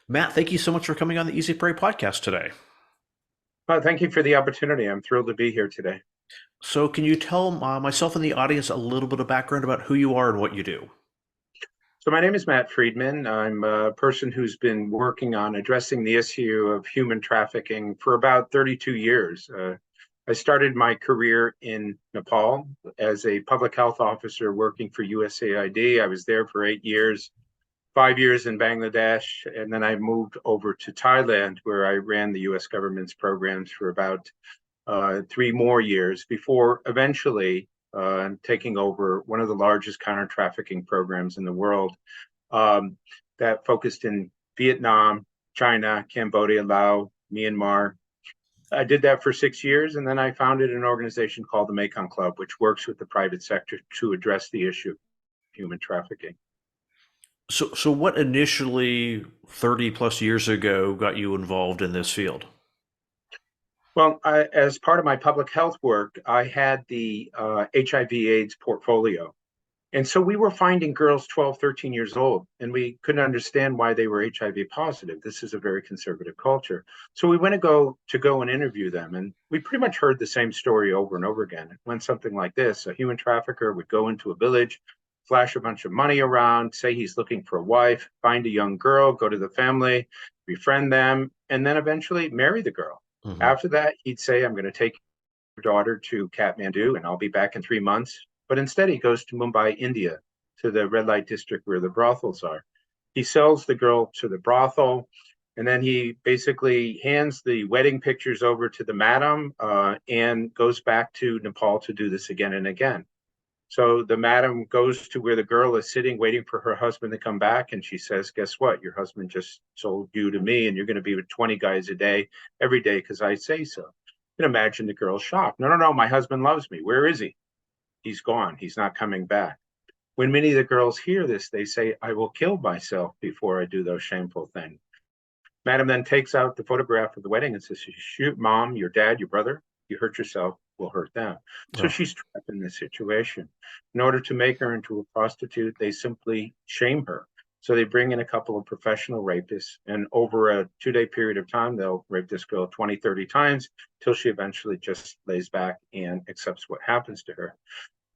Matt, thank you so much for coming on the Easy Prey podcast today. Thank you for the opportunity. I'm thrilled to be here today. So, can you tell myself and the audience a little bit of background about who you are and what you do? So, my name is Matt Friedman. I'm a person who's been working on addressing the issue of human trafficking for about 32 years. I started my career in Nepal as a public health officer working for USAID. I was there for 8 years, 5 years in Bangladesh, and then I moved over to Thailand, where I ran the US government's programs for about 3 more years before eventually taking over one of the largest counter trafficking programs in the world um, that focused in Vietnam, China, Cambodia, Laos, Myanmar. I did that for 6 years, and then I founded an organization called the Mekong Club, which works with the private sector to address the issue of human trafficking. So what initially 30 plus years ago got you involved in this field? Well, as part of my public health work, I had the HIV/AIDS portfolio. And so we were finding girls 12, 13 years old, and we couldn't understand why they were HIV positive. This is a very conservative culture. So we went to go and interview them, and we pretty much heard the same story over and over again. It went something like this: a human trafficker would go into a village, flash a bunch of money around, say he's looking for a wife, find a young girl, go to the family, befriend them, and then eventually marry the girl. Hmm. After that, he'd say, I'm going to take your daughter to Kathmandu and I'll be back in 3 months. But instead, he goes to Mumbai, India, to the red light district where the brothels are. He sells the girl to the brothel, and then he basically hands the wedding pictures over to the madam and goes back to Nepal to do this again and again. So the madam goes to where the girl is sitting, waiting for her husband to come back, and she says, "Guess what? Your husband just sold you to me, and you're going to be with 20 guys a day, every day, because I say so." You can imagine the girl's shocked. No, no, no, my husband loves me. Where is he? He's gone. He's not coming back. When many of the girls hear this, they say, I will kill myself before I do those shameful things. Madam then takes out the photograph of the wedding and says, shoot, mom, your dad, your brother, you hurt yourself, we'll hurt them. So Oh, she's trapped in this situation. In order to make her into a prostitute, they simply shame her. So they bring in a couple of professional rapists, and over a 2 day period of time, they'll rape this girl 20, 30 times till she eventually just lays back and accepts what happens to her.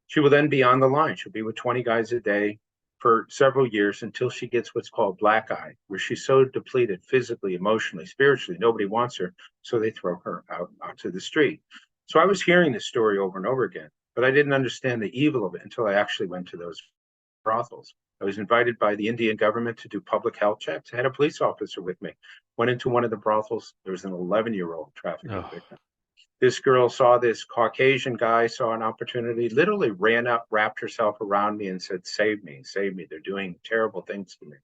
She will then be on the line. She'll be with 20 guys a day for several years until she gets what's called black eye, where she's so depleted physically, emotionally, spiritually, nobody wants her. So they throw her out onto the street. So I was hearing this story over and over again, but I didn't understand the evil of it until I actually went to those brothels. I was invited by the Indian government to do public health checks. I had a police officer with me. Went into one of the brothels. There was an 11-year-old trafficking oh. victim. This girl saw this Caucasian guy, saw an opportunity, literally ran up, wrapped herself around me, and said, save me, save me. They're doing terrible things to me.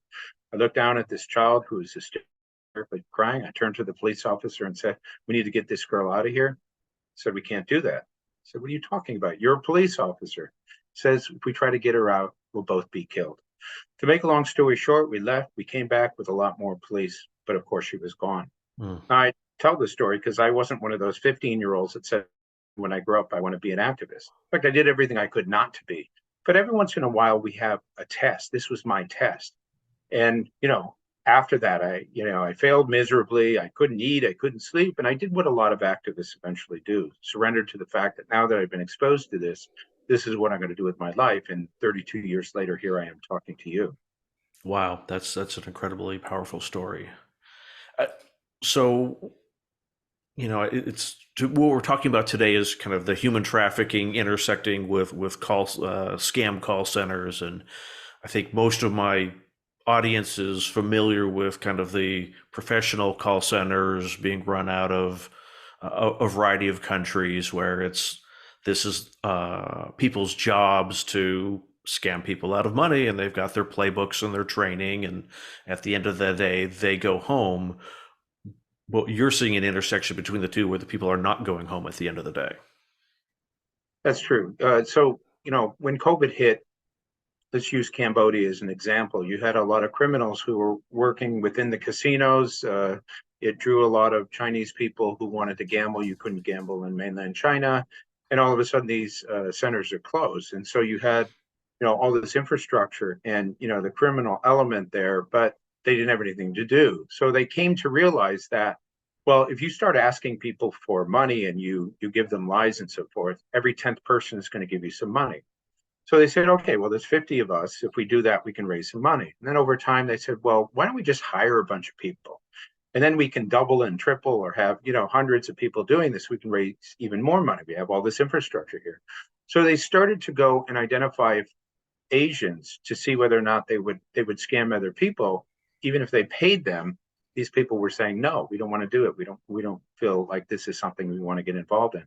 I looked down at this child who was hysterically crying. I turned to the police officer and said, we need to get this girl out of here. He said, we can't do that. I said, what are you talking about? You're a police officer. He says, if we try to get her out, we'll both be killed. To make a long story short, we left. We came back with a lot more police, but of course she was gone. Mm. I tell this story because I wasn't one of those 15-year-olds that said, when I grow up, I want to be an activist. In fact, I did everything I could not to be. But every once in a while, we have a test. This was my test. And, after that, I failed miserably. I couldn't eat. I couldn't sleep. And I did what a lot of activists eventually do, surrender to the fact that now that I've been exposed to this is what I'm going to do with my life. And 32 years later, here I am talking to you. Wow, that's an incredibly powerful story. Uh, so, what we're talking about today is kind of the human trafficking intersecting with scam call centers, and I think most of my audience is familiar with kind of the professional call centers being run out of a variety of countries where this is people's jobs to scam people out of money, and they've got their playbooks and their training, and at the end of the day they go home. Well, you're seeing an intersection between the two where the people are not going home at the end of the day. That's true. When COVID hit, let's use Cambodia as an example. You had a lot of criminals who were working within the casinos. It drew a lot of Chinese people who wanted to gamble. You couldn't gamble in mainland China. And all of a sudden, these centers are closed. And so you had, all this infrastructure and, the criminal element there. But they didn't have anything to do. So they came to realize that, well, if you start asking people for money and you give them lies and so forth, every 10th person is going to give you some money. So they said, okay, well, there's 50 of us. If we do that, we can raise some money. And then over time, they said, well, why don't we just hire a bunch of people? And then we can double and triple or have, hundreds of people doing this. We can raise even more money. We have all this infrastructure here. So they started to go and identify Asians to see whether or not they would scam other people, even if they paid them. These people were saying, no, we don't want to do it. We don't feel like this is something we want to get involved in.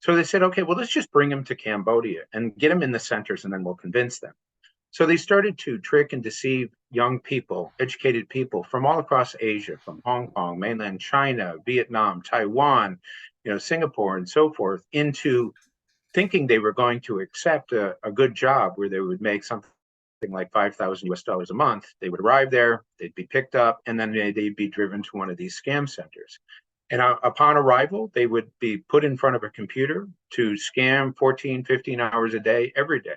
So they said, okay, well, let's just bring them to Cambodia and get them in the centers, and then we'll convince them. So they started to trick and deceive young people, educated people from all across Asia, from Hong Kong, mainland China, Vietnam, Taiwan, Singapore, and so forth, into thinking they were going to accept a good job where they would make something like 5,000 US dollars a month. They would arrive there, they'd be picked up, and then they'd be driven to one of these scam centers. And upon arrival, they would be put in front of a computer to scam 14, 15 hours a day, every day.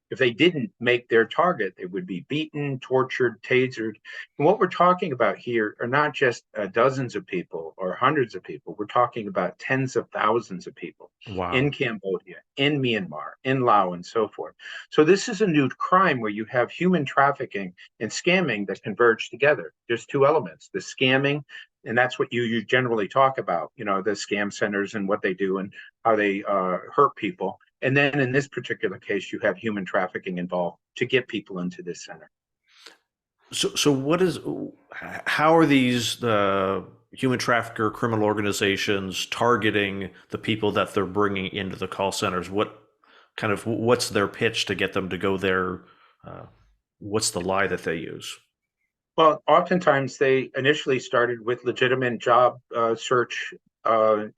If they didn't make their target, they would be beaten, tortured, tasered. And what we're talking about here are not just dozens of people or hundreds of people. We're talking about tens of thousands of people Wow. in Cambodia, in Myanmar, in Laos, and so forth. So this is a new crime where you have human trafficking and scamming that converge together. There's two elements: the scamming, and that's what you generally talk about, the scam centers and what they do and how they hurt people. And then in this particular case, you have human trafficking involved to get people into this center. So how are these human trafficker criminal organizations targeting the people that they're bringing into the call centers? What's their pitch to get them to go there? Uh, what's the lie that they use? Well, oftentimes they initially started with legitimate job search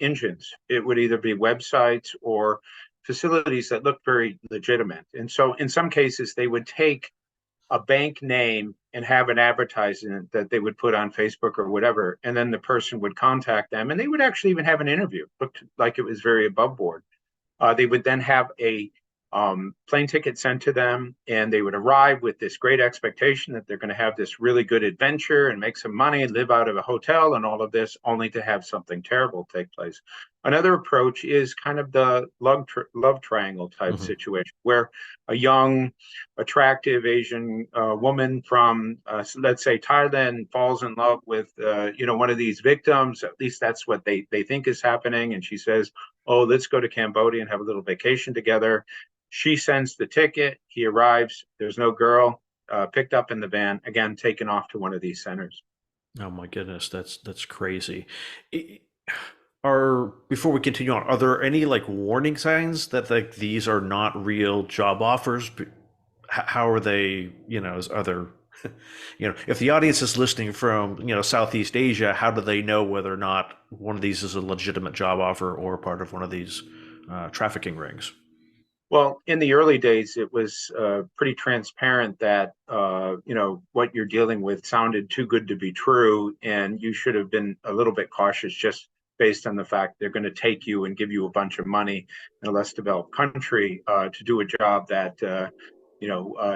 engines. It would either be websites or facilities that look very legitimate. And so in some cases, they would take a bank name and have an advertisement that they would put on Facebook or whatever. And then the person would contact them and they would actually even have an interview, looked like it was very above board. They would then have a plane ticket sent to them, and they would arrive with this great expectation that they're going to have this really good adventure and make some money and live out of a hotel and all of this, only to have something terrible take place. Another approach is kind of the love triangle type Hmm. situation, where a young, attractive Asian woman from, let's say, Thailand falls in love with, one of these victims. At least that's what they think is happening. And she says, oh, let's go to Cambodia and have a little vacation together. She sends the ticket. He arrives. There's no girl. Picked up in the van, again, taken off to one of these centers. Oh my goodness, that's crazy. I- Are before we continue on, are there any like warning signs that like these are not real job offers? How are they? Is other, if the audience is listening from Southeast Asia, how do they know whether or not one of these is a legitimate job offer or part of one of these trafficking rings? Well, in the early days, it was pretty transparent that what you're dealing with sounded too good to be true, and you should have been a little bit cautious just based on the fact they're going to take you and give you a bunch of money in a less developed country to do a job that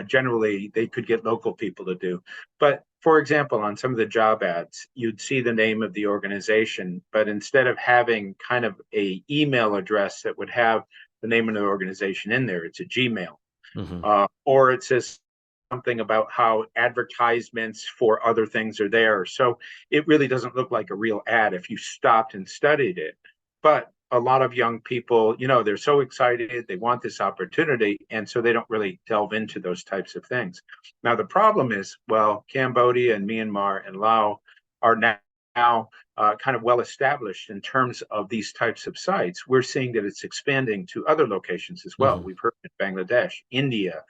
generally they could get local people to do. But for example, on some of the job ads, you'd see the name of the organization, but instead of having kind of a email address that would have the name of the organization in there. It's a Gmail, Hmm. or it says something about how advertisements for other things are there. So it really doesn't look like a real ad if you stopped and studied it. But a lot of young people, they're so excited, they want this opportunity, and so they don't really delve into those types of things. Now, the problem is, well, Cambodia and Myanmar and Laos are now kind of well established in terms of these types of sites. We're seeing that it's expanding to other locations as well. Hmm. We've heard in Bangladesh, India,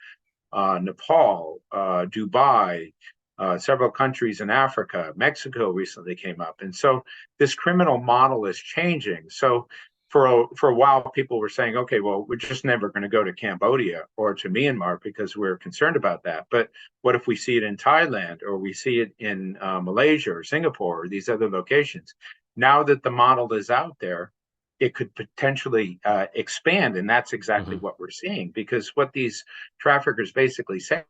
Nepal, Dubai, several countries in Africa, Mexico recently came up. And so this criminal model is changing. So for a while, people were saying, okay, well, we're just never going to go to Cambodia or to Myanmar because we're concerned about that. But what if we see it in Thailand or we see it in Malaysia or Singapore or these other locations? Now that the model is out there, it could potentially expand. And that's exactly Hmm. what we're seeing, because what these traffickers basically say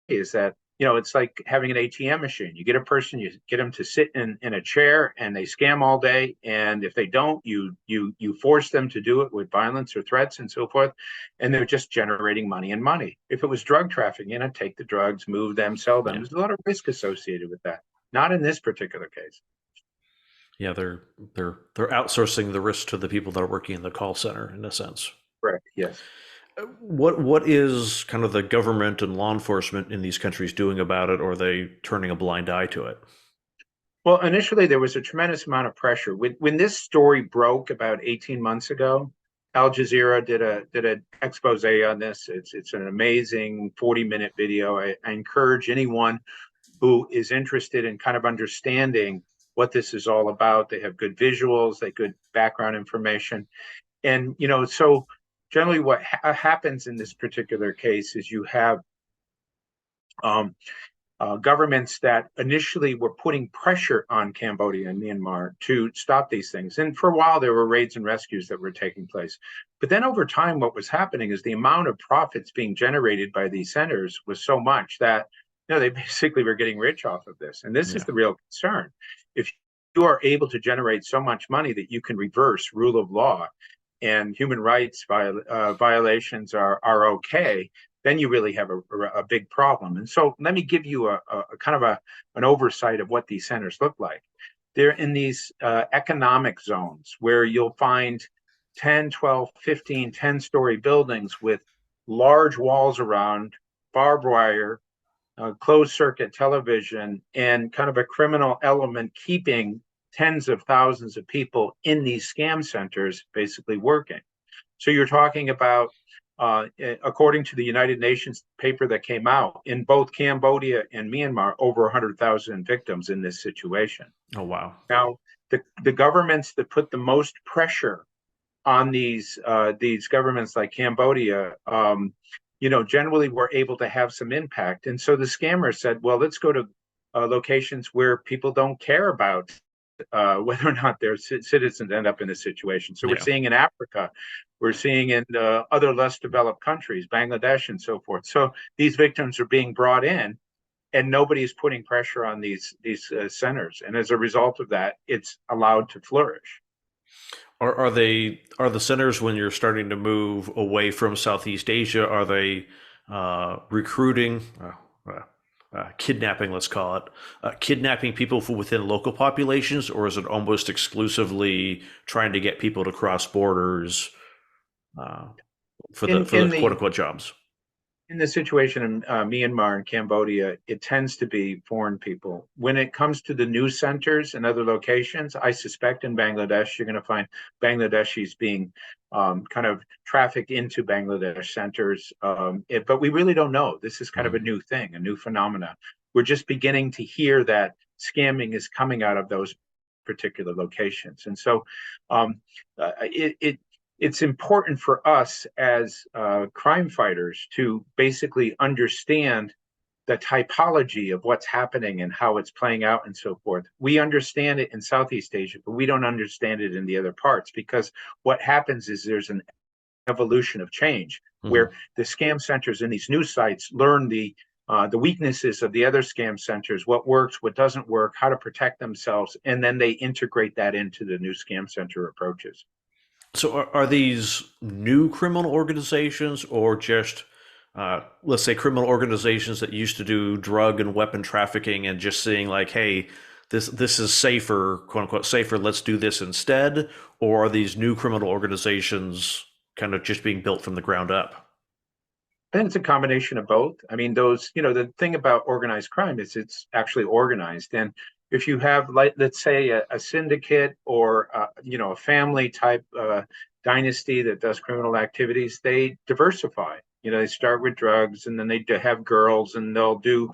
is that it's like having an ATM machine. You get a person, you get them to sit in a chair, and they scam all day. And if they don't, you force them to do it with violence or threats and so forth. And they're just generating money and money. If it was drug trafficking, take the drugs, move them, sell them. Yeah. There's a lot of risk associated with that. Not in this particular case. Yeah, they're outsourcing the risk to the people that are working in the call center in a sense. Correct. Yes. What is kind of the government and law enforcement in these countries doing about it, or are they turning a blind eye to it? Well, initially there was a tremendous amount of pressure. When this story broke about 18 months ago, Al Jazeera did an expose on this. It's an amazing 40-minute video. I encourage anyone who is interested in kind of understanding what this is all about. They have good visuals, they good background information, and so generally what happens in this particular case is you have um, governments that initially were putting pressure on Cambodia and Myanmar to stop these things. And for a while, there were raids and rescues that were taking place. But then over time, what was happening is the amount of profits being generated by these centers was so much that they basically were getting rich off of this. And this is Yeah. the real concern. If you are able to generate so much money that you can reverse rule of law and human rights violations are okay, then you really have a big problem. And so let me give you a kind of an oversight of what these centers look like. They're in these economic zones where you'll find 10, 12, 15, 10-story buildings with large walls around, barbed wire, closed circuit television, and kind of a criminal element keeping tens of thousands of people in these scam centers basically working. So you're talking about, according to the United Nations paper that came out, in both Cambodia and Myanmar, over 100,000 victims in this situation. Oh, wow. Now, the governments that put the most pressure on these governments like Cambodia, generally were able to have some impact. And so the scammers said, well, let's go to locations where people don't care about whether or not their citizens end up in a situation. So we're Yeah. seeing in Africa, we're seeing in other less developed countries, Bangladesh and so forth. So these victims are being brought in, and nobody is putting pressure on these centers. And as a result of that, it's allowed to flourish. Are the centers, when you're starting to move away from Southeast Asia, are they recruiting, kidnapping, let's call it, kidnapping people within local populations, or is it almost exclusively trying to get people to cross borders uh, for In the in quote the unquote jobs? in the situation in Myanmar and Cambodia, it tends to be foreign people. When it comes to the news centers and other locations, I suspect in Bangladesh, you're going to find Bangladeshis being kind of trafficked into Bangladesh centers. But we really don't know. This is kind of a Mhm. new thing, a new phenomena. We're just beginning to hear that scamming is coming out of those particular locations. And so um, it's important for us as crime fighters to basically understand the typology of what's happening and how it's playing out and so forth. We understand it in Southeast Asia, but we don't understand it in the other parts, because what happens is there's an evolution of change Mhm. where the scam centers and these news sites learn the weaknesses of the other scam centers, what works, what doesn't work, how to protect themselves, and then they integrate that into the new scam center approaches. So are these new criminal organizations, or just, let's say, criminal organizations that used to do drug and weapon trafficking and just seeing like, hey, this is safer, quote unquote safer, let's do this instead? Or are these new criminal organizations kind of just being built from the ground up? I think it's a combination of both. I mean, the thing about organized crime is it's actually organized. And if you have, like, let's say a syndicate or, a family type dynasty that does criminal activities, they diversify. They start with drugs, and then they have girls, and they'll do,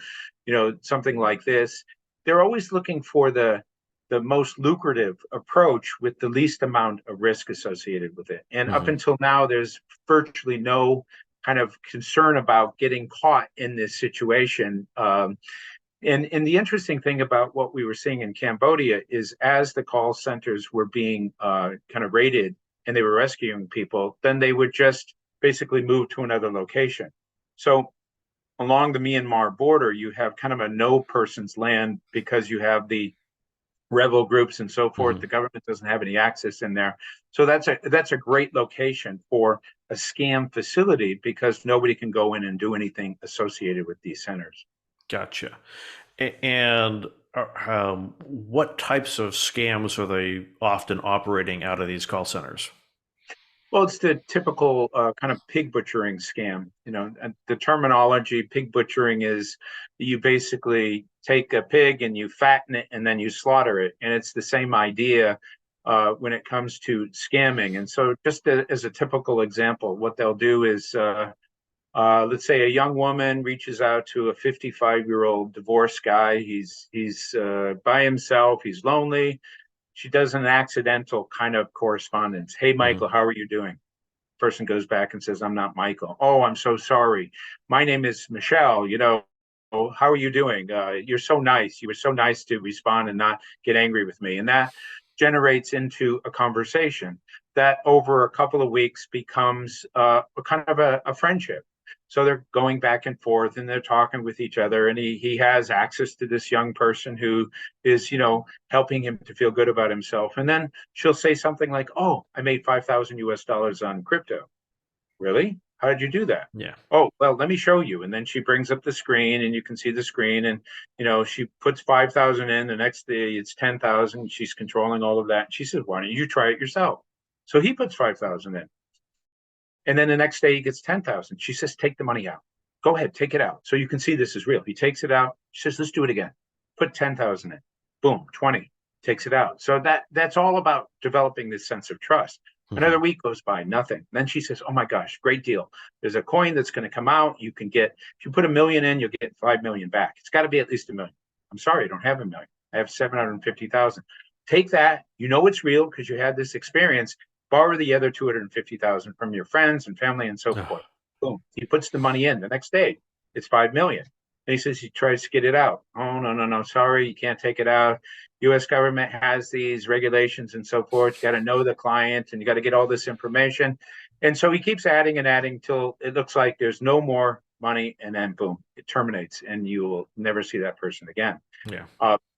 something like this. They're always looking for the most lucrative approach with the least amount of risk associated with it. And up Hmm. until now, there's virtually no kind of concern about getting caught in this situation. And the interesting thing about what we were seeing in Cambodia is, as the call centers were being kind of raided and they were rescuing people, then they would just basically move to another location. So along the Myanmar border, you have kind of a no person's land because you have the rebel groups and so forth. Hmm. The government doesn't have any access in there. So that's a great location for a scam facility because nobody can go in and do anything associated with these centers. Gotcha. And what types of scams are they often operating out of these call centers? Well, it's the typical kind of pig butchering scam. And the terminology pig butchering is you basically take a pig and you fatten it and then you slaughter it. And it's the same idea when it comes to scamming. And so, just as a typical example, what they'll do is let's say a young woman reaches out to a 55-year-old divorced guy. He's by himself. He's lonely. She does an accidental kind of correspondence. Hey, Hmm. Michael, how are you doing? Person goes back and says, I'm not Michael. Oh, I'm so sorry. My name is Michelle. How are you doing? You're so nice. You were so nice to respond and not get angry with me. And that generates into a conversation that over a couple of weeks becomes a kind of a friendship. So they're going back and forth and they're talking with each other. And he has access to this young person who is, helping him to feel good about himself. And then she'll say something like, oh, I made 5,000 US dollars on crypto. Really? How did you do that? Yeah. Oh, well, let me show you. And then she brings up the screen and you can see the screen and she puts 5,000 in, the next day it's 10,000. She's controlling all of that. She says, why don't you try it yourself? So he puts 5,000 in. And then the next day he gets 10,000. She says, take the money out. Go ahead, take it out. So you can see this is real. He takes it out. She says, let's do it again. Put 10,000 in. Boom, 20. Takes it out. So that's all about developing this sense of trust. Hmm. Another week goes by, nothing. Then she says, oh my gosh, great deal. There's a coin that's going to come out. You can get, if you put 1 million in, you'll get 5 million back. It's got to be at least 1 million. I'm sorry, I don't have 1 million. I have 750,000. Take that. You know it's real because you had this experience. Borrow the other 250,000 from your friends and family and so Oh, forth. Boom. He puts the money in. The next day, it's 5 million. And he says he tries to get it out. Oh, no, no, no. Sorry, you can't take it out. US government has these regulations and so forth. You got to know the client and you got to get all this information. And so he keeps adding and adding till it looks like there's no more money. And then boom, it terminates and you will never see that person again. yeah.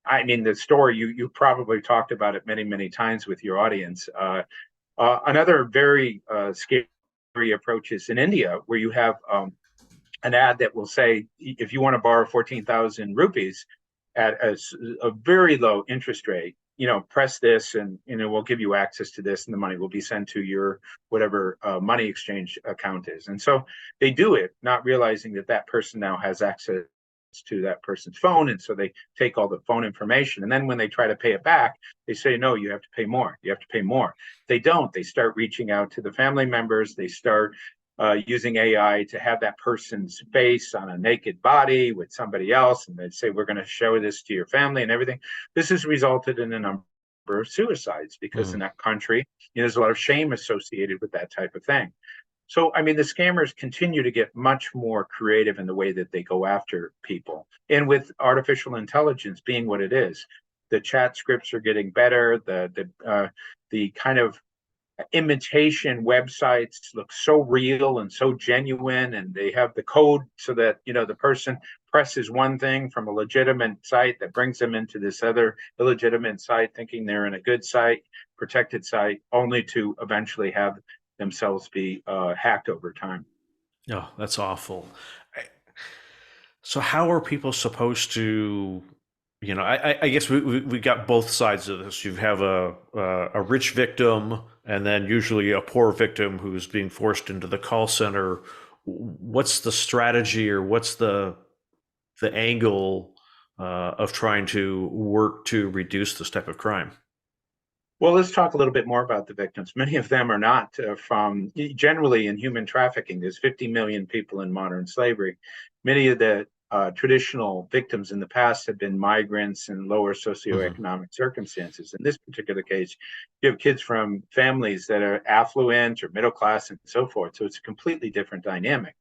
I mean, the story, you probably talked about it many, many times with your audience. Another very scary approach is in India, where you have an ad that will say, if you want to borrow 14,000 rupees at a very low interest rate, press this and we'll give you access to this and the money will be sent to your whatever money exchange account is. And so they do it, not realizing that that person now has access to that person's phone. And so they take all the phone information. And then when they try to pay it back, they say, no, you have to pay more. You have to pay more. They don't. They start reaching out to the family members. They start using AI to have that person's face on a naked body with somebody else. And they say, we're going to show this to your family and everything. This has resulted in a number of suicides because Mm. in that country, there's a lot of shame associated with that type of thing. So, I mean, the scammers continue to get much more creative in the way that they go after people. And with artificial intelligence being what it is, the chat scripts are getting better. The kind of imitation websites look so real and so genuine, and they have the code so that the person presses one thing from a legitimate site that brings them into this other illegitimate site, thinking they're in a good site, protected site, only to eventually have themselves be hacked over time. Oh, that's awful. I- So how are people supposed to, I guess we got both sides of this. You have a rich victim and then usually a poor victim who's being forced into the call center. What's the strategy or what's the angle of trying to work to reduce this type of crime? Well, let's talk a little bit more about the victims. Many of them are not from, generally in human trafficking, there's 50 million people in modern slavery. Many of the traditional victims in the past have been migrants and lower Hmm. socioeconomic circumstances. In this particular case, you have kids from families that are affluent or middle class and so forth. So it's a completely different dynamic.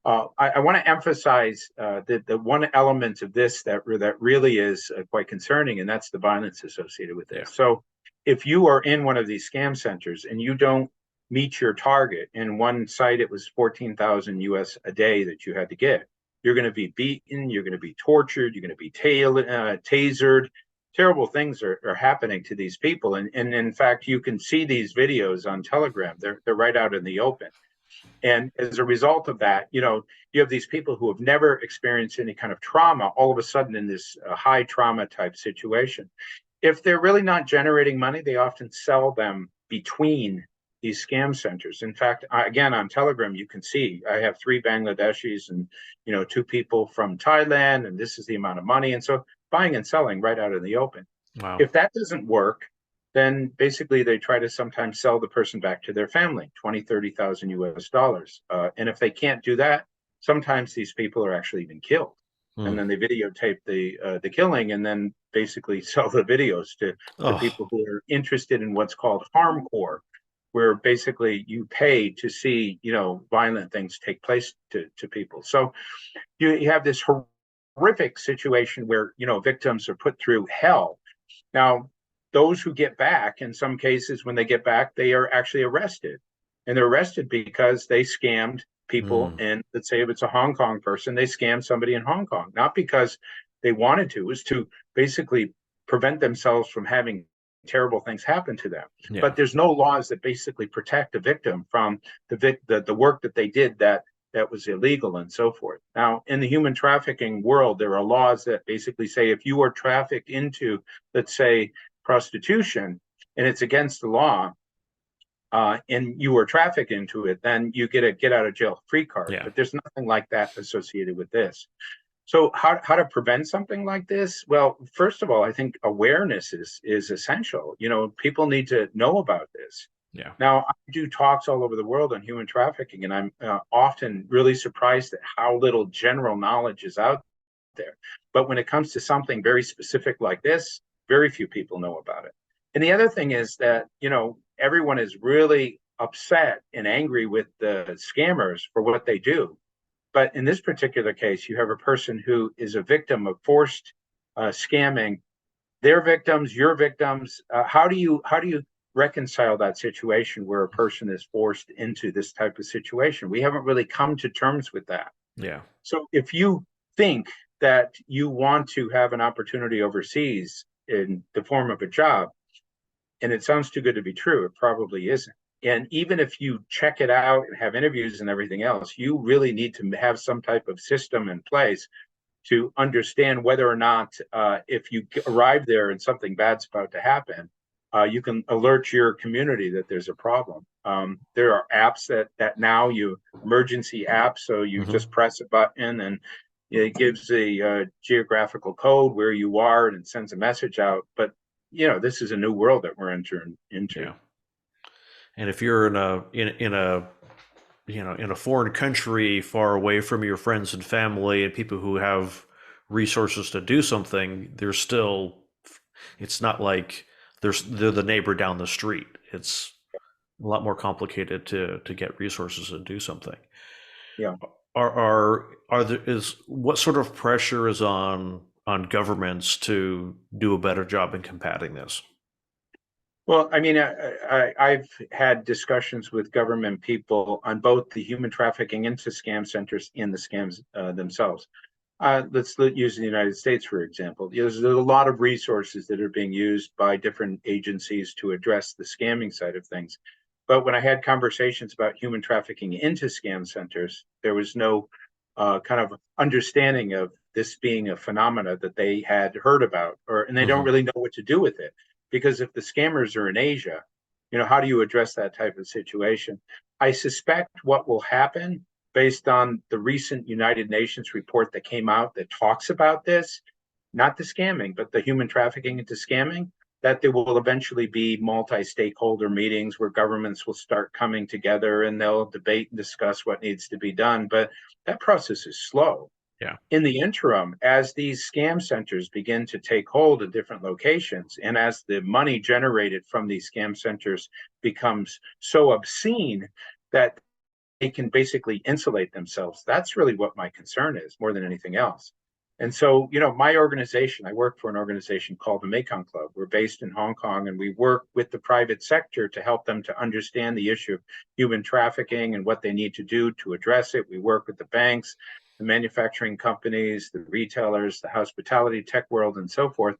I want to emphasize that the one element of this that really is quite concerning, and that's the violence associated with Yeah. this. So, if you are in one of these scam centers and you don't meet your target, in one site it was 14,000 US a day that you had to get. You're going to be beaten. You're going to be tortured. You're going to be tasered. Terrible things are happening to these people. And in fact, you can see these videos on Telegram. They're right out in the open. And as a result of that, you have these people who have never experienced any kind of trauma all of a sudden in this high trauma type situation. If they're really not generating money, they often sell them between these scam centers. In fact, again, on Telegram, you can see I have 3 Bangladeshis and, 2 people from Thailand, and this is the amount of money. And so buying and selling right out in the open. Wow. If that doesn't work, then basically they try to sometimes sell the person back to their family, 20, 30,000 US dollars. And if they can't do that, sometimes these people are actually even killed. And Hmm. then they videotape the killing and then basically sell the videos to Oh, people who are interested in what's called harmcore, where basically you pay to see, violent things take place to people. So you have this horrific situation where, victims are put through hell. Now, those who get back, in some cases, when they get back, they are actually arrested. And they're arrested because they scammed people. hmm. And let's say if it's a Hong Kong person, they scammed somebody in Hong Kong, not because they wanted to, it was to basically prevent themselves from having terrible things happen to them. Yeah. But there's no laws that basically protect a victim from the work that they did that was illegal and so forth. Now, in the human trafficking world, there are laws that basically say if you are trafficked into, let's say, prostitution, and it's against the law, and you were trafficked into it, then you get a get out of jail free card. Yeah. But there's nothing like that associated with this. So how to prevent something like this? Well, first of all, I think awareness is essential. People need to know about this. Yeah. Now, I do talks all over the world on human trafficking, and I'm often really surprised at how little general knowledge is out there. But when it comes to something very specific like this, very few people know about it. And the other thing is that, everyone is really upset and angry with the scammers for what they do. But in this particular case, you have a person who is a victim of forced scamming. Their victims, your victims. How do you reconcile that situation where a person is forced into this type of situation? We haven't really come to terms with that. Yeah. So if you think that you want to have an opportunity overseas in the form of a job, and it sounds too good to be true, it probably isn't. And even if you check it out and have interviews and everything else, you really need to have some type of system in place to understand whether or not, if you arrive there and something bad's about to happen, you can alert your community that there's a problem. There are apps that now emergency apps, so you Hmm. just press a button and it gives a geographical code where you are and it sends a message out. But this is a new world that we're entering into. Yeah. And if you're in a foreign country far away from your friends and family and people who have resources to do something, there's still it's not like they're the neighbor down the street. It's a lot more complicated to get resources and do something. Yeah. Are there is what sort of pressure is on governments to do a better job in combating this? Well, I mean, I've had discussions with government people on both the human trafficking into scam centers and the scams themselves. Let's use the United States, for example. There's a lot of resources that are being used by different agencies to address the scamming side of things. But when I had conversations about human trafficking into scam centers, there was no kind of understanding of this being a phenomena that they had heard about, and they don't Hmm. really know what to do with it. Because if the scammers are in Asia, how do you address that type of situation? I suspect what will happen based on the recent United Nations report that came out that talks about this, not the scamming, but the human trafficking into scamming, that there will eventually be multi-stakeholder meetings where governments will start coming together and they'll debate and discuss what needs to be done. But that process is slow. Yeah. In the interim, as these scam centers begin to take hold in different locations, and as the money generated from these scam centers becomes so obscene that they can basically insulate themselves, that's really what my concern is more than anything else. And so, my organization, I work for an organization called the Mekong Club. We're based in Hong Kong, and we work with the private sector to help them to understand the issue of human trafficking and what they need to do to address it. We work with the banks. the manufacturing companies, the retailers, the hospitality tech world, and so forth.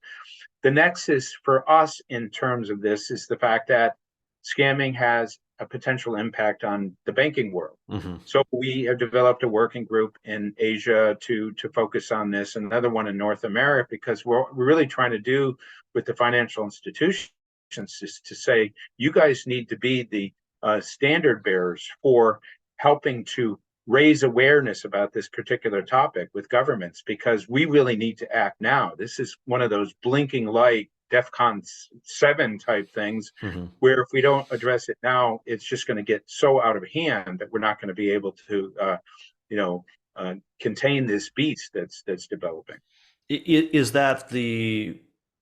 The nexus for us in terms of this is the fact that scamming has a potential impact on the banking world. Hmm. So we have developed a working group in Asia to focus on this, another one in North America, because what we're really trying to do with the financial institutions is to say, you guys need to be the standard bearers for helping to raise awareness about this particular topic with governments, because we really need to act now. This is one of those blinking light DEFCON 7 type things, Hmm. where if we don't address it now, it's just going to get so out of hand that we're not going to be able to, you know, contain this beast that's developing. Is that the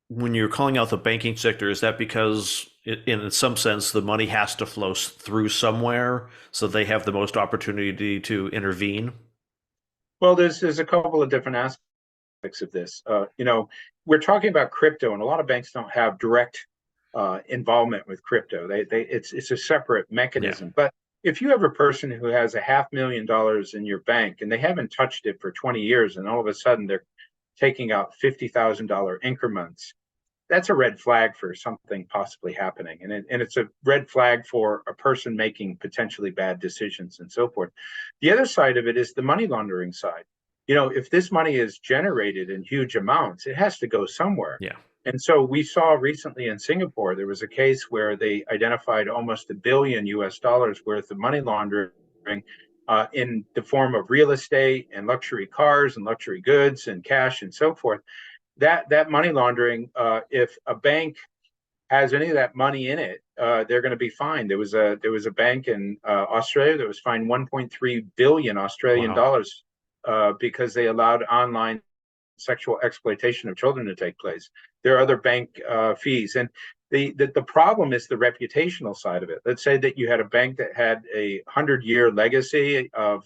when you're calling out the banking sector? Is that because, in some sense, the money has to flow through somewhere, so they have the most opportunity to intervene? Well, there's a couple of different aspects of this. We're talking about crypto, and a lot of banks don't have direct involvement with crypto. It's a separate Yeah. mechanism. But if you have a person who has $500,000 in your bank and they haven't touched it for 20 years, and all of a sudden they're taking out $50,000 increments, that's a red flag for something possibly happening. And it's a red flag for a person making potentially bad decisions and so forth. The other side of it is the money laundering side. If this money is generated in huge amounts, it has to go somewhere. Yeah. And so we saw recently in Singapore, there was a case where they identified almost $1 billion US worth of money laundering in the form of real estate and luxury cars and luxury goods and cash and so forth. That money laundering, if a bank has any of that money in it, they're going to be fined. There was a bank in Australia that was fined 1.3 billion Australian Wow. dollars because they allowed online sexual exploitation of children to take place. There are other bank fees, and the problem is the reputational side of it. Let's say that you had a bank that had a 100-year legacy of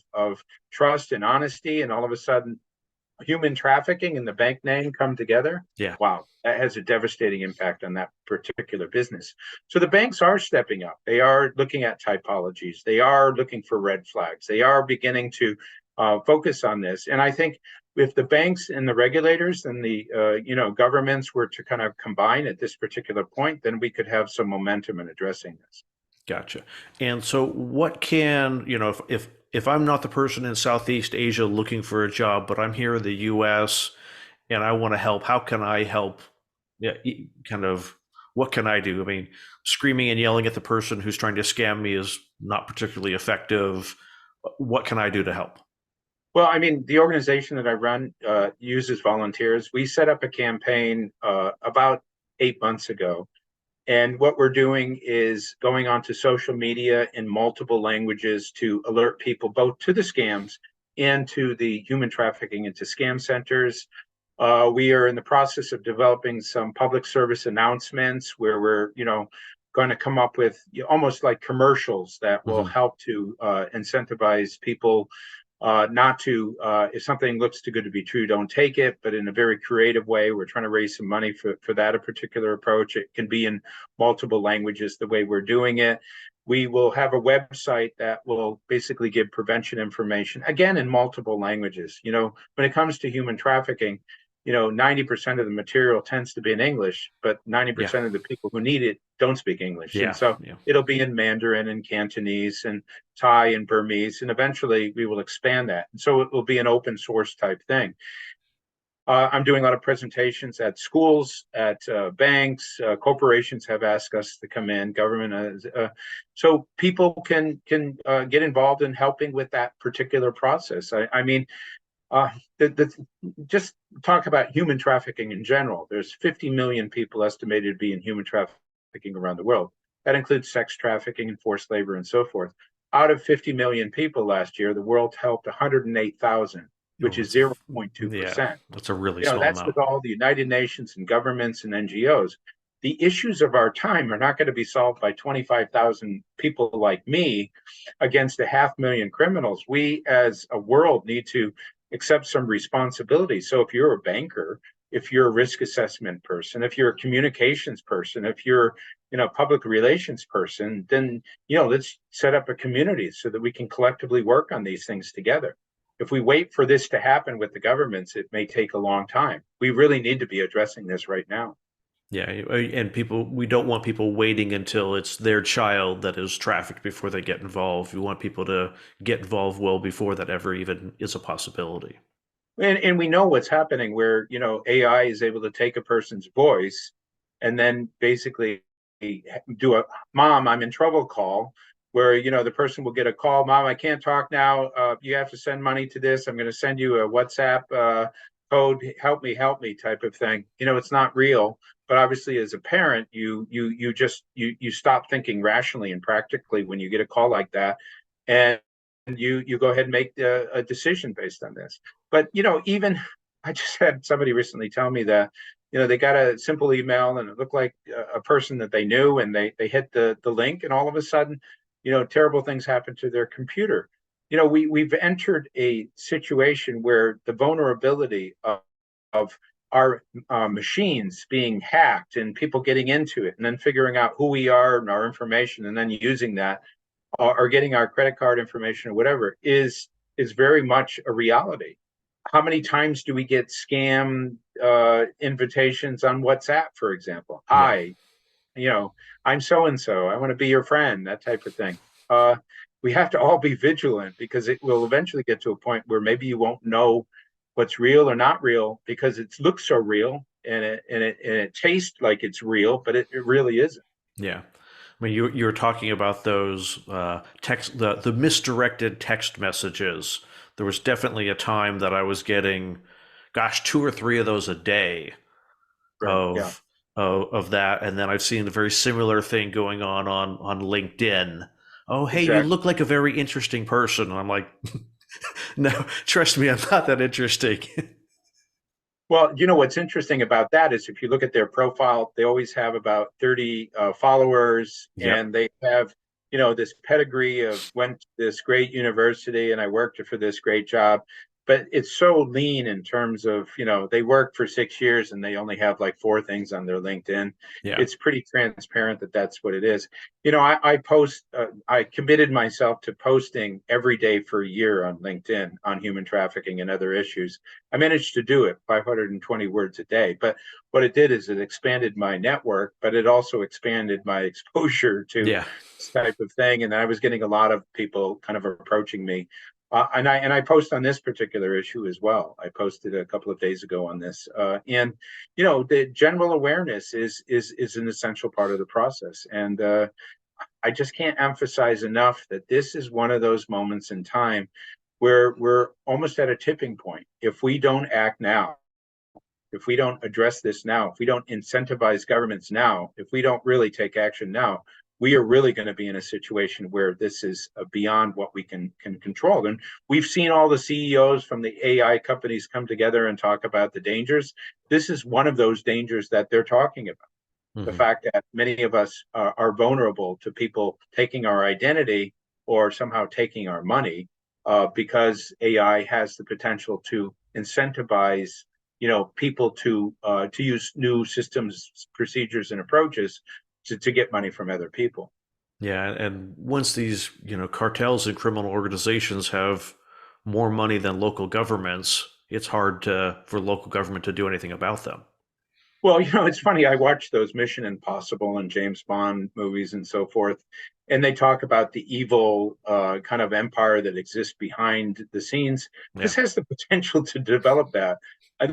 trust and honesty, and all of a sudden human trafficking and the bank name come together. Yeah. Wow, that has a devastating impact on that particular business. So the banks are stepping up. They are looking at typologies. They are looking for red flags. They are beginning to focus on this. And I think if the banks and the regulators and the governments were to kind of combine at this particular point, then we could have some momentum in addressing this. Gotcha. And so, what can if I'm not the person in Southeast Asia looking for a job, but I'm here in the U.S. and I want to help, how can I help? Yeah, kind of. What can I do? I mean, screaming and yelling at the person who's trying to scam me is not particularly effective. What can I do to help? Well, I mean, the organization that I run uses volunteers. We set up a campaign about 8 months ago. And what we're doing is going onto social media in multiple languages to alert people both to the scams and to the human trafficking into scam centers. We are in the process of developing some public service announcements where we're, going to come up with almost like commercials that will Hmm. help to incentivize people not to, if something looks too good to be true, don't take it, but in a very creative way. We're trying to raise some money for that, a particular approach. It can be in multiple languages the way we're doing it. We will have a website that will basically give prevention information, again, in multiple languages. When it comes to human trafficking, 90% of the material tends to be in English, but Yeah. 90% of the people who need it don't speak English. And Yeah. so Yeah. it'll be in Mandarin and Cantonese and Thai and Burmese, and eventually we will expand that. And so it will be an open source type thing. I'm doing a lot of presentations at schools, at banks, corporations have asked us to come in, government, so people can get involved in helping with that particular process. I mean, uh, just talk about human trafficking in general. There's 50 million people estimated to be in human trafficking around the world. That includes sex trafficking and forced labor and so forth. Out of 50 million people last year, the world helped 108,000, Oh, which is 0.2%. that's a really small That's amount. with all the United Nations and governments and NGOs. The issues of our time are not going to be solved by 25,000 people like me against 500,000 criminals. We as a world need to accept some responsibility. So if you're a banker, if you're a risk assessment person, if you're a communications person, if you're public relations person, then let's set up a community so that we can collectively work on these things together. if we wait for this to happen with the governments, it may take a long time. We really need to be addressing this right now. Yeah, and people, we don't want people waiting until it's their child that is trafficked before they get involved. We want people to get involved well before that ever even is a possibility. And we know what's happening where, AI is able to take a person's voice and then basically do a mom, I'm in trouble call where, the person will get a call, mom, I can't talk now. You have to send money to this. I'm going to send you a WhatsApp code. Help me type of thing. It's not real. But obviously, as a parent, you stop thinking rationally and practically when you get a call like that, and you go ahead and make a decision based on this. But even I just had somebody recently tell me that they got a simple email and it looked like a person that they knew, and they hit the link, and all of a sudden, terrible things happen to their computer. We've entered a situation where the vulnerability of our machines being hacked and people getting into it and then figuring out who we are and our information and then using that or getting our credit card information or whatever is very much a reality. How many times do we get scam invitations on WhatsApp, for example? Yeah. Hi, you know, I'm so and so. I want to be your friend, that type of thing. Uh, we have to all be vigilant because it will eventually get to a point where maybe you won't know what's real or not real because it looks so real and it tastes like it's real, but it really isn't. Yeah. I mean, you were talking about those the misdirected text messages. There was definitely a time that I was getting, gosh, two or three of those a day Right. Yeah. of of that, and then I've seen a very similar thing going on LinkedIn. Oh, hey, you Exactly. look like a very interesting person. And I'm like, no, trust me, I'm not that interesting. Well, what's interesting about that is if you look at their profile, they always have about 30 followers, Yep. and they have, this pedigree of went to this great university and I worked for this great job. But it's so lean in terms of, they work for 6 years and they only have like four things on their LinkedIn. Yeah. It's pretty transparent that that's what it is. I committed myself to posting every day for a year on LinkedIn on human trafficking and other issues. I managed to do it 520 words a day. But what it did is it expanded my network, but it also expanded my exposure to Yeah. this type of thing. And I was getting a lot of people kind of approaching me. And I post on this particular issue as well. I posted a couple of days ago on this, and the general awareness is an essential part of the process. And I just can't emphasize enough that this is one of those moments in time where we're almost at a tipping point. If we don't act now, if we don't address this now, if we don't incentivize governments now, if we don't really take action now, we are really going to be in a situation where this is beyond what we can control. And we've seen all the CEOs from the AI companies come together and talk about the dangers. This is one of those dangers that they're talking about. The Hmm. fact that many of us are vulnerable to people taking our identity or somehow taking our money because AI has the potential to incentivize people to use new systems, procedures, and approaches to get money from other people. Yeah, and once these, cartels and criminal organizations have more money than local governments, it's hard to for local government to do anything about them. Well, it's funny. I watch those Mission Impossible and James Bond movies and so forth, and they talk about the evil kind of empire that exists behind the scenes. Yeah. This has the potential to develop that.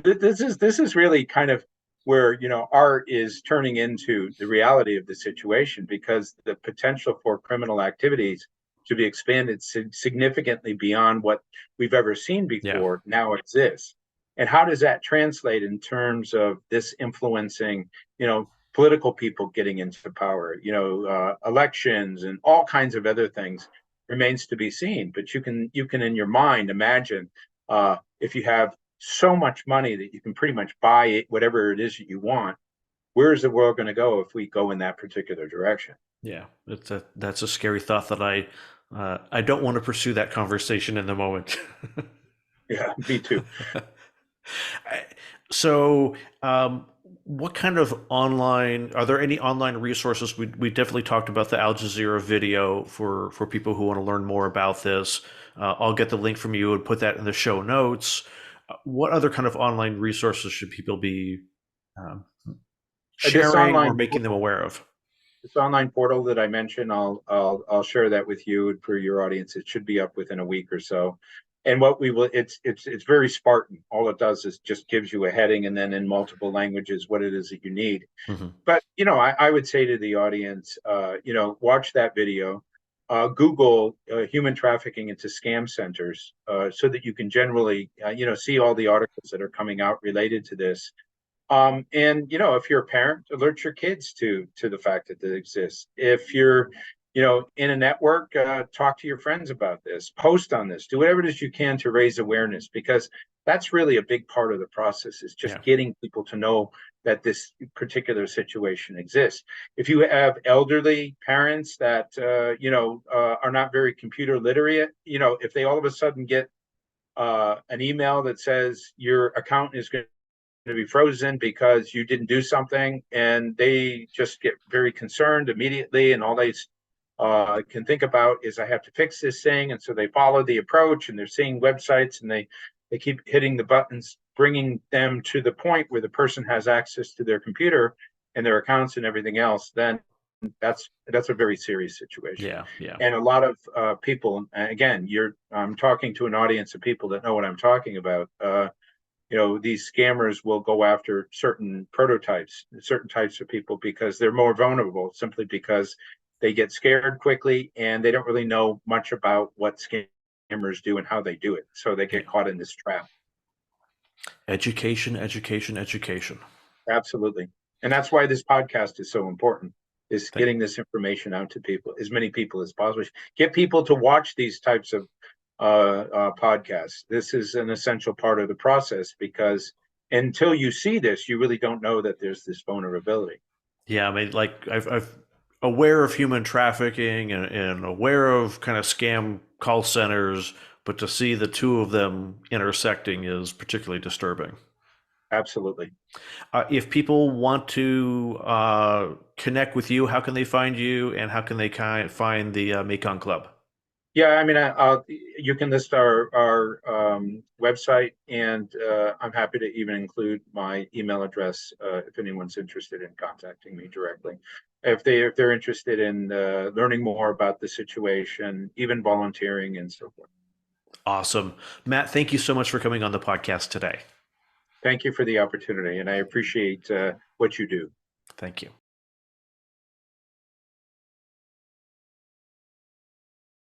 This is really kind of where art is turning into the reality of the situation because the potential for criminal activities to be expanded significantly beyond what we've ever seen Yeah. before now exists. And how does that translate in terms of this influencing, political people getting into power, elections and all kinds of other things remains to be seen. But you can in your mind imagine if you have so much money that you can pretty much buy it, whatever it is that you want. Where is the world going to go if we go in that particular direction? Yeah. That's a scary thought that I don't want to pursue that conversation in the moment. Yeah, me too. So, what kind of online, are there any online resources? We definitely talked about the Al Jazeera video for people who want to learn more about this. I'll get the link from you and put that in the show notes. What other kind of online resources should people be um, This sharing or online making them aware of? this online portal that I mentioned, I'll share that with you for your audience. It should be up within a week or so. And what we will, it's very Spartan. All it does is just gives you a heading and then in multiple languages what it is that you need. Hmm. But I would say to the audience, watch that video, Google human trafficking into scam centers, so that you can generally, see all the articles that are coming out related to this. And if you're a parent, alert your kids to the fact that it exists. If you're, in a network, talk to your friends about this, post on this, do whatever it is you can to raise awareness, because that's really a big part of the process, is just Yeah. getting people to know that this particular situation exists. If you have elderly parents that are not very computer literate, if they all of a sudden get an email that says your account is going to be frozen because you didn't do something, and they just get very concerned immediately, and all they can think about is, I have to fix this thing. And so they follow the approach, and they're seeing websites, and they keep hitting the buttons, bringing them to the point where the person has access to their computer and their accounts and everything else. Then that's a very serious situation. Yeah. Yeah. And a lot of people, again, I'm talking to an audience of people that know what I'm talking about. These scammers will go after certain prototypes, certain types of people, because they're more vulnerable, simply because they get scared quickly and they don't really know much about what scammers do and how they do it. So they Yeah. get caught in this trap. Education, education, education. Absolutely. And that's why this podcast is so important, is Thank, getting this information out to people, as many people as possible. Get people to watch these types of podcasts. This is an essential part of the process, because until you see this, you really don't know that there's this vulnerability. yeah, I mean, like I've aware of human trafficking and aware of kind of scam call centers, but to see the two of them intersecting is particularly disturbing. Absolutely. If people want to connect with you, how can they find you, and how can they find the Mekong Club? Yeah, I mean, you can list our website, and I'm happy to even include my email address if anyone's interested in contacting me directly. If they're interested in learning more about the situation, even volunteering and so forth. Awesome, Matt. Thank you so much for coming on the podcast today. Thank you for the opportunity, and I appreciate what you do. Thank you.